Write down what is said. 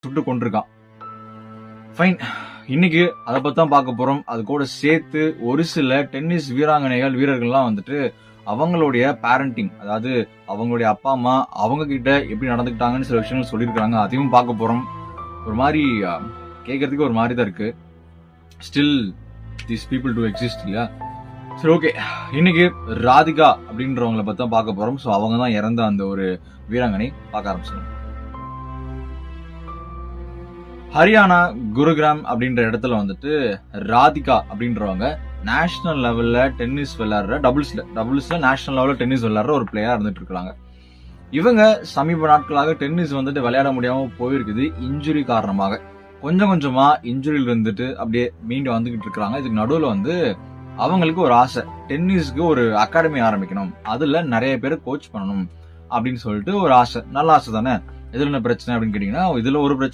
சுட்டு கொண்டிருக்கான். ஃபைன், இன்னைக்கு அதை பத்தி தான் பார்க்க போறோம். அது கூட சேர்த்து ஒரு சில டென்னிஸ் வீரர்கள்லாம் வந்துட்டு அவங்களுடைய பேரண்டிங், அதாவது அவங்களுடைய அப்பா அம்மா அவங்க கிட்ட எப்படி நடந்துக்கிட்டாங்கன்னு சில விஷயங்கள் சொல்லியிருக்காங்க. அதையும் பார்க்க போறோம். ஒரு மாதிரி கேட்கறதுக்கு ஒரு மாதிரி தான் இருக்கு. Still these people to exist இல்லையா? சரி, ஓகே. இன்னைக்கு ராதிகா அப்படின்றவங்களை பத்தி தான் பார்க்க போறோம். ஸோ அவங்க தான் இறந்த அந்த ஒரு வீராங்கனை. பார்க்க ஆரம்பிச்சிடும். ஹரியானா குருகிராம் அப்படின்ற இடத்துல வந்துட்டு ராதிகா அப்படின்றவங்க நேஷனல் லெவல்ல டென்னிஸ் விளையாடுற டபுள்ஸ்ல நேஷனல் லெவல்ல டென்னிஸ் விளையாடுற ஒரு பிளேயரா இருந்துட்டு இருக்காங்க. இவங்க சமீப நாட்களாக டென்னிஸ் வந்துட்டு விளையாட முடியாம போயிருக்குது இன்ஜுரி காரணமாக. கொஞ்சம் கொஞ்சமா இன்ஜுரியில இருந்துட்டு அப்படியே மீண்டு வந்துகிட்டு இருக்காங்க. இதுக்கு நடுவுல வந்து அவங்களுக்கு ஒரு ஆசை, டென்னிஸ்க்கு ஒரு அகாடமி ஆரம்பிக்கணும், அதுல நிறைய பேர் கோச் பண்ணணும் அப்படின்னு சொல்லிட்டு ஒரு ஆசை. நல்ல ஆசை தானே. இதுல என்ன பிரச்சனை அப்படின்னு கேட்டீங்கன்னா, இதுல ஒரு பிரச்சனை